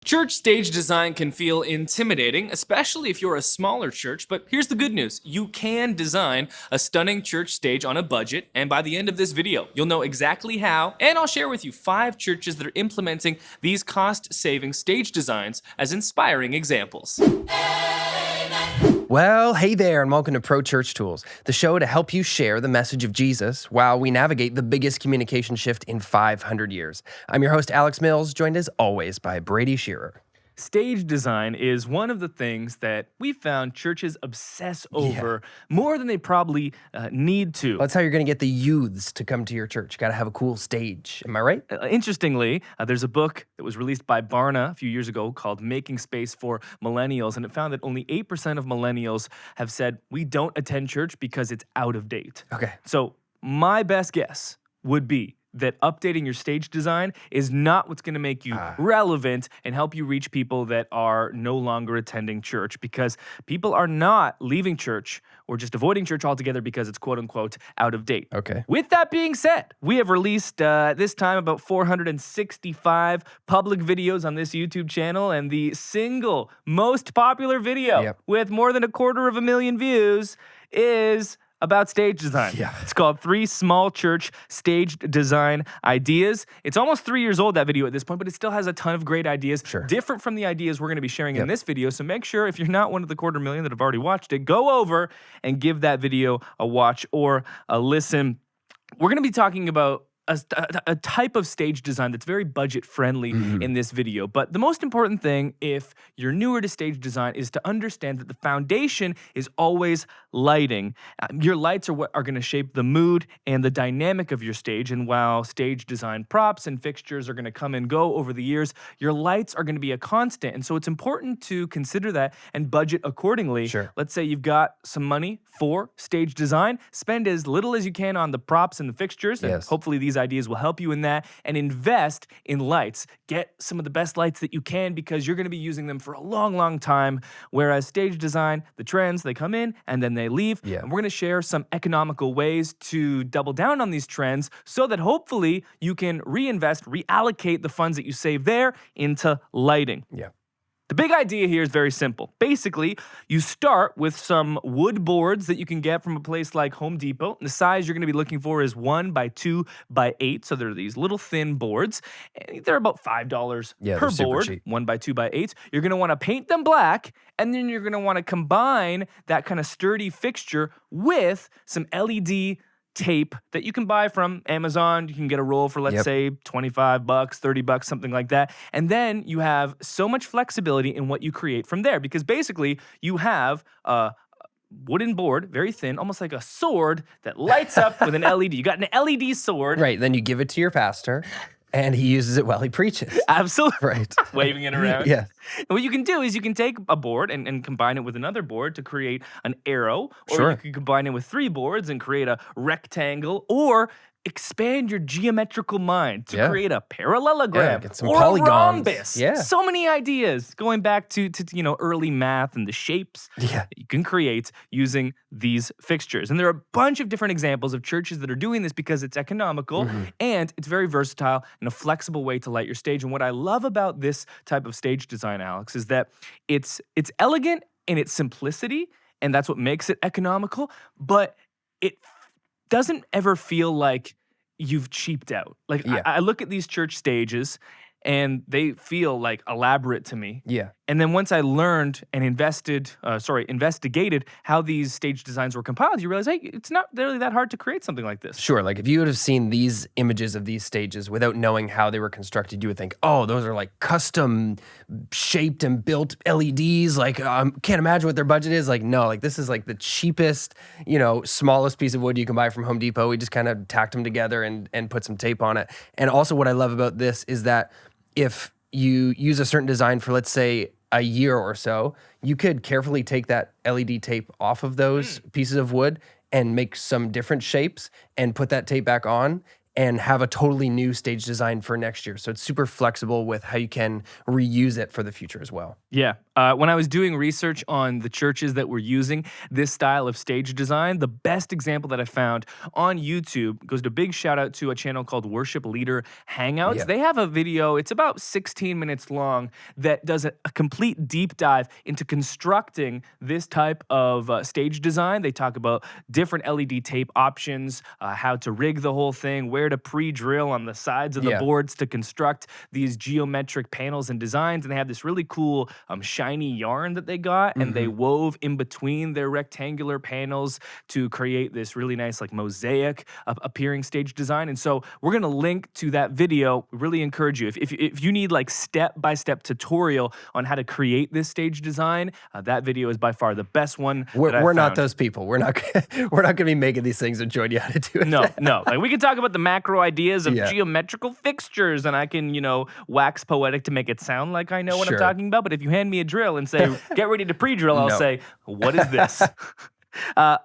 Church stage design can feel intimidating, especially if you're a smaller church, but here's the good news. You can design a stunning church stage on a budget, and by the end of this video, you'll know exactly how, and I'll share with you 5 churches that are implementing these cost-saving stage designs as inspiring examples. Well, hey there, and welcome to Pro Church Tools, the show to help you share the message of Jesus while we navigate the biggest communication shift in 500 years. I'm your host, Alex Mills, joined as always by Brady Shearer. Stage design is one of the things that we found churches obsess over more than they probably need to. That's how you're going to get the youths to come to your church. You got to have a cool stage. Am I right? Interestingly, there's a book that was released by Barna a few years ago called Making Space for Millennials, and it found that only 8% of millennials have said, we don't attend church because it's out of date. Okay. So my best guess would be that updating your stage design is not what's going to make you relevant and help you reach people that are no longer attending church, because people are not leaving church or just avoiding church altogether because it's quote-unquote out of date. Okay. With that being said, we have released this time about 465 public videos on this YouTube channel, and the single most popular video with more than 250,000 views is about stage design. It's called 3 Small Church Staged Design Ideas. It's almost 3 years old, that video at this point, but it still has a ton of great ideas, different from the ideas we're going to be sharing in this video. So make sure, if you're not one of the 250,000 that have already watched it, go over and give that video a watch or a listen. We're going to be talking about a type of stage design that's very budget friendly in this video. But the most important thing, if you're newer to stage design, is to understand that the foundation is always lighting. Your lights are what are going to shape the mood and the dynamic of your stage. And while stage design props and fixtures are going to come and go over the years, your lights are going to be a constant. And so it's important to consider that and budget accordingly. Let's say you've got some money for stage design. Spend as little as you can on the props and the fixtures. And hopefully these ideas will help you in that, and invest in lights. Get some of the best lights that you can, because you're going to be using them for a long, long time. Whereas stage design, the trends, they come in and then they leave. And we're going to share some economical ways to double down on these trends so that hopefully you can reinvest, reallocate the funds that you save there into lighting. The big idea here is very simple. Basically, you start with some wood boards that you can get from a place like Home Depot. And the size you're going to be looking for is 1 by 2 by 8. So they're these little thin boards. And they're about $5 per board, 1 by 2 by 8. You're going to want to paint them black, and then you're going to want to combine that kind of sturdy fixture with some LED tape that you can buy from Amazon. You can get a roll for, let's say, $25, $30, something like that. And then you have so much flexibility in what you create from there, because basically you have a wooden board, very thin, almost like a sword that lights up with an LED. You got an LED sword. Then you give it to your pastor, and he uses it while he preaches. Absolutely. Waving it around. And what you can do is you can take a board and combine it with another board to create an arrow. Or you can combine it with 3 boards and create a rectangle, or expand your geometrical mind to create a parallelogram get some or polygons. a rhombus. So many ideas going back to early math and the shapes that you can create using these fixtures. And there are a bunch of different examples of churches that are doing this because it's economical and it's very versatile and a flexible way to light your stage. And what I love about this type of stage design, Alex, is that it's elegant in its simplicity, and that's what makes it economical, but it doesn't ever feel like you've cheaped out. Like, I look at these church stages and they feel like elaborate to me. And then once I learned and investigated how these stage designs were compiled, you realize, hey, it's not really that hard to create something like this. Like if you would have seen these images of these stages without knowing how they were constructed, you would think, oh, those are like custom shaped and built LEDs. Like, can't imagine what their budget is. Like, no, like this is like the cheapest, smallest piece of wood you can buy from Home Depot. We just kind of tacked them together and put some tape on it. And also what I love about this is that if you use a certain design for, let's say, a year or so, you could carefully take that LED tape off of those pieces of wood and make some different shapes and put that tape back on. and have a totally new stage design for next year. So it's super flexible with how you can reuse it for the future as well. Yeah. When I was doing research on the churches that were using this style of stage design, the best example that I found on YouTube goes to big shout out to a channel called Worship Leader Hangouts. Yeah. They have a video, it's about 16 minutes long, that does a complete deep dive into constructing this type of stage design. They talk about different LED tape options, how to rig the whole thing, where to pre-drill on the sides of the boards to construct these geometric panels and designs. And they have this really cool shiny yarn that they got, and they wove in between their rectangular panels to create this really nice like mosaic appearing stage design. And so we're going to link to that video. We really encourage you, if you need like step-by-step tutorial on how to create this stage design, that video is by far the best one. We're not those people. We're not going to be making these things and showing you how to do it. No. Like, we can talk about the macro ideas of geometrical fixtures, and I can, wax poetic to make it sound like I know what I'm talking about. But if you hand me a drill and say, get ready to pre-drill, I'll say, what is this?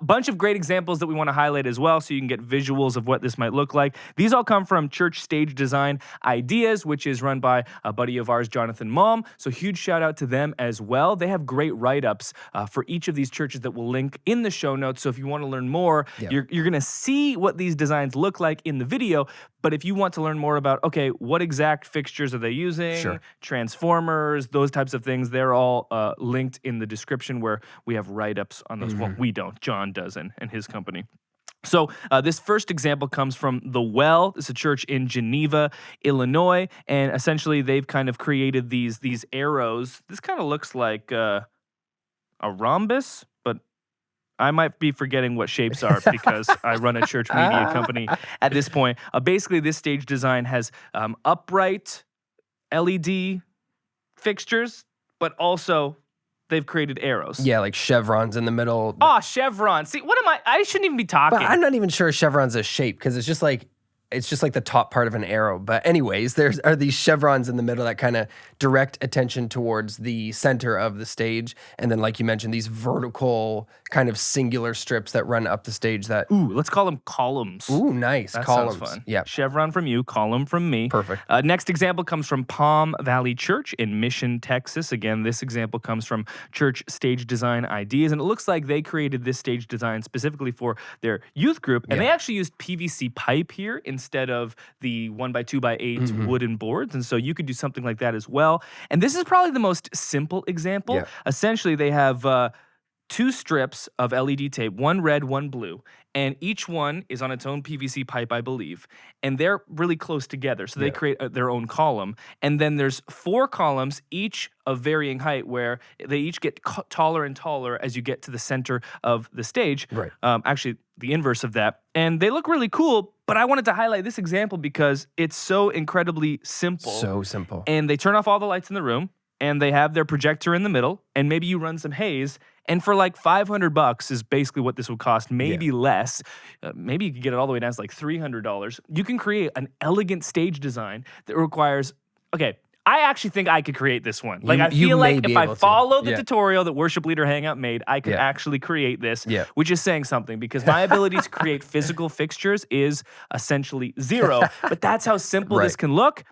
Bunch of great examples that we want to highlight as well, so you can get visuals of what this might look like. These all come from Church Stage Design Ideas, which is run by a buddy of ours, Jonathan Malm. So huge shout out to them as well. They have great write-ups for each of these churches that we'll link in the show notes. So if you want to learn more, you're going to see what these designs look like in the video. But if you want to learn more about, okay, what exact fixtures are they using, transformers, those types of things, they're all linked in the description where we have write-ups on those. Well, we don't. John does and his company. So this first example comes from The Well. It's a church in Geneva, Illinois, and essentially they've kind of created these arrows. This kind of looks like a rhombus, but I might be forgetting what shapes are because I run a church media company at this point. Basically, this stage design has upright LED fixtures, but also they've created arrows. Yeah, like chevrons in the middle. Oh, chevrons. See, what am I shouldn't even be talking. But I'm not even sure chevron's a shape, because it's just like the top part of an arrow. But anyways, there are these chevrons in the middle that kind of direct attention towards the center of the stage. And then, like you mentioned, these vertical kind of singular strips that run up the stage that... Ooh, let's call them columns. Ooh, nice. That columns. Sounds fun. Yeah. Chevron from you, column from me. Perfect. Next example comes from Palm Valley Church in Mission, Texas. Again, this example comes from Church Stage Design Ideas. And it looks like they created this stage design specifically for their youth group. And they actually used PVC pipe here instead of the 1x2x8 wooden boards. And so you could do something like that as well. And this is probably the most simple example. Essentially, they have two strips of LED tape, one red, one blue. And each one is on its own PVC pipe, I believe. And they're really close together. So they create their own column. And then there's 4 columns, each of varying height, where they each get taller and taller as you get to the center of the stage. Right. Actually, the inverse of that. And they look really cool. But I wanted to highlight this example because it's so incredibly simple. So simple. And they turn off all the lights in the room. And they have their projector in the middle. And maybe you run some haze. And for like $500 is basically what this would cost, maybe less. Maybe you could get it all the way down to like $300. You can create an elegant stage design that requires, okay, I actually think I could create this one. Like, I feel like if I follow the tutorial that Worship Leader Hangout made, I could actually create this, which is saying something, because my ability to create physical fixtures is essentially zero. But that's how simple this can look.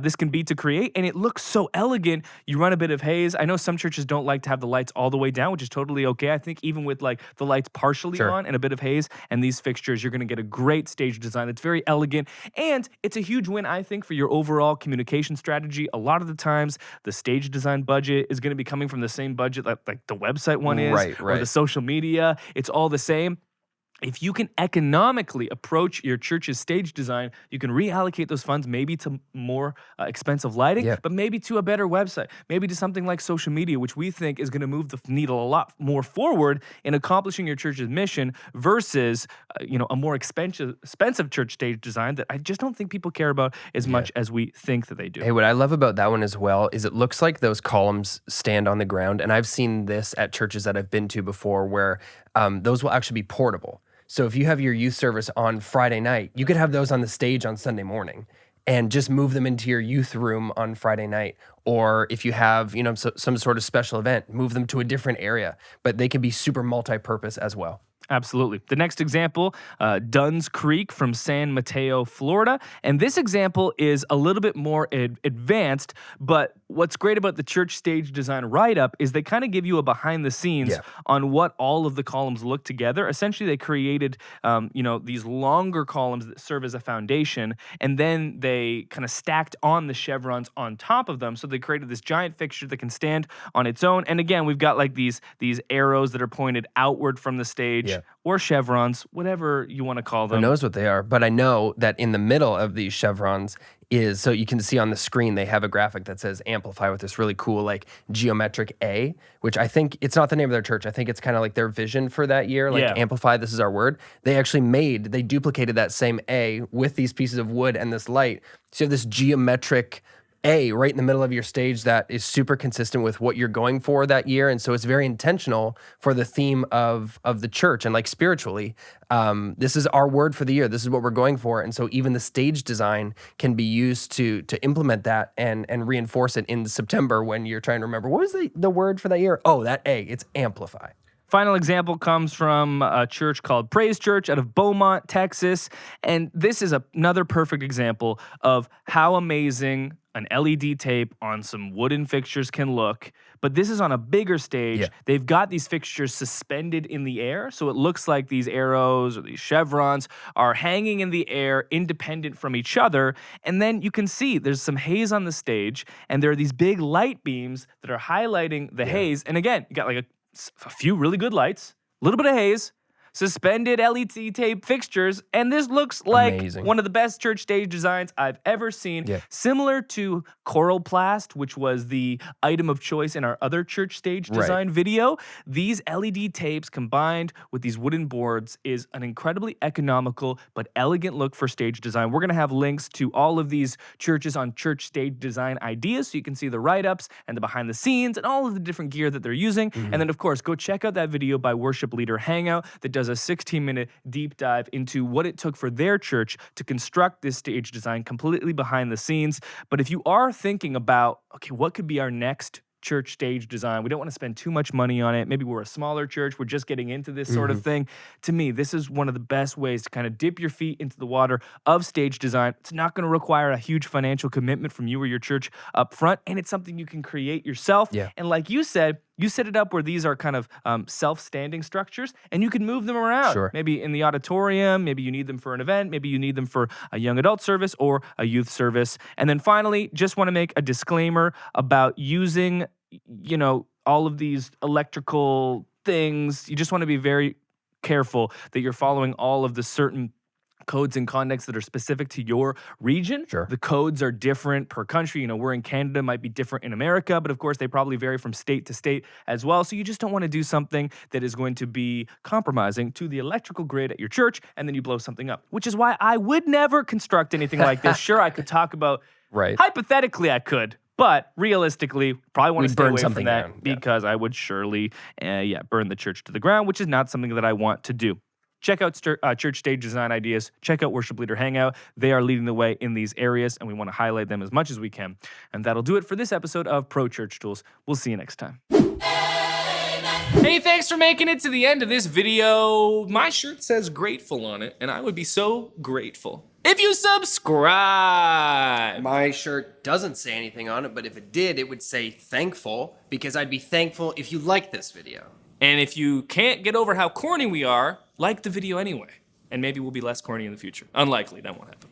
This can be to create, and it looks so elegant. You run a bit of haze. I know some churches don't like to have the lights all the way down, which is totally okay. I think even with like the lights partially on and a bit of haze and these fixtures, you're going to get a great stage design that's very elegant, and it's a huge win, I think, for your overall communication strategy. A lot of the times, the stage design budget is going to be coming from the same budget that like the website one is, or the social media. It's all the same. If you can economically approach your church's stage design, you can reallocate those funds maybe to more expensive lighting, but maybe to a better website, maybe to something like social media, which we think is going to move the needle a lot more forward in accomplishing your church's mission versus a more expensive church stage design that I just don't think people care about as much as we think that they do. Hey, what I love about that one as well is it looks like those columns stand on the ground, and I've seen this at churches that I've been to before where those will actually be portable. So if you have your youth service on Friday night, you could have those on the stage on Sunday morning and just move them into your youth room on Friday night. or if you have, you know, some sort of special event, move them to a different area. But they can be super multi-purpose as well. Absolutely. The next example, Dunn's Creek from San Mateo, Florida. And this example is a little bit more advanced, but what's great about the church stage design write-up is they kind of give you a behind the scenes on what all of the columns look together. Essentially, they created, these longer columns that serve as a foundation, and then they kind of stacked on the chevrons on top of them. So they created this giant fixture that can stand on its own. And again, we've got like these arrows that are pointed outward from the stage. Or chevrons, whatever you want to call them. Who knows what they are, but I know that in the middle of these chevrons is, so you can see on the screen, they have a graphic that says amplify with this really cool like geometric A, which I think it's not the name of their church. I think it's kind of like their vision for that year, like amplify, this is our word. They duplicated that same A with these pieces of wood and this light. So you have this geometric A right in the middle of your stage that is super consistent with what you're going for that year. And so it's very intentional for the theme of the church and like spiritually. This is our word for the year. This is what we're going for. And so even the stage design can be used to implement that and reinforce it in September when you're trying to remember, what was the word for that year? Oh, that A, it's amplify. Final example comes from a church called Praise Church out of Beaumont, Texas. And this is another perfect example of how amazing an LED tape on some wooden fixtures can look. But this is on a bigger stage. They've got these fixtures suspended in the air. So it looks like these arrows or these chevrons are hanging in the air independent from each other. And then you can see there's some haze on the stage. And there are these big light beams that are highlighting the haze. And again, you got like a few really good lights, a little bit of haze, suspended LED tape fixtures, and this looks like one of the best church stage designs I've ever seen. Similar to Coroplast, which was the item of choice in our other church stage design video. These LED tapes combined with these wooden boards is an incredibly economical but elegant look for stage design. We're going to have links to all of these churches on church stage design ideas so you can see the write-ups and the behind the scenes and all of the different gear that they're using. And then, of course, go check out that video by worship leader Hangout that does a 16-minute deep dive into what it took for their church to construct this stage design completely behind the scenes. But if you are thinking about, okay, what could be our next church stage design? We don't want to spend too much money on it. Maybe we're a smaller church. We're just getting into this sort of thing. To me, this is one of the best ways to kind of dip your feet into the water of stage design. It's not going to require a huge financial commitment from you or your church up front, and it's something you can create yourself. And like you said, you set it up where these are kind of self-standing structures, and you can move them around. Maybe in the auditorium, maybe you need them for an event, maybe you need them for a young adult service or a youth service. And then finally, just want to make a disclaimer about using, all of these electrical things. You just want to be very careful that you're following all of the certain codes and conducts that are specific to your region. The codes are different per country. We're in Canada, might be different in America, but of course they probably vary from state to state as well. So you just don't want to do something that is going to be compromising to the electrical grid at your church, and then you blow something up, which is why I would never construct anything like this. Sure, I could talk about, hypothetically I could, but realistically, probably want to stay away from that because I would surely, burn the church to the ground, which is not something that I want to do. Check out church stage design ideas. Check out Worship Leader Hangout. They are leading the way in these areas, and we want to highlight them as much as we can. And that'll do it for this episode of Pro Church Tools. We'll see you next time. Hey, thanks for making it to the end of this video. My shirt says grateful on it, and I would be so grateful if you subscribe. My shirt doesn't say anything on it, but if it did, it would say thankful, because I'd be thankful if you liked this video. And if you can't get over how corny we are, like the video anyway. And maybe we'll be less corny in the future. Unlikely, that won't happen.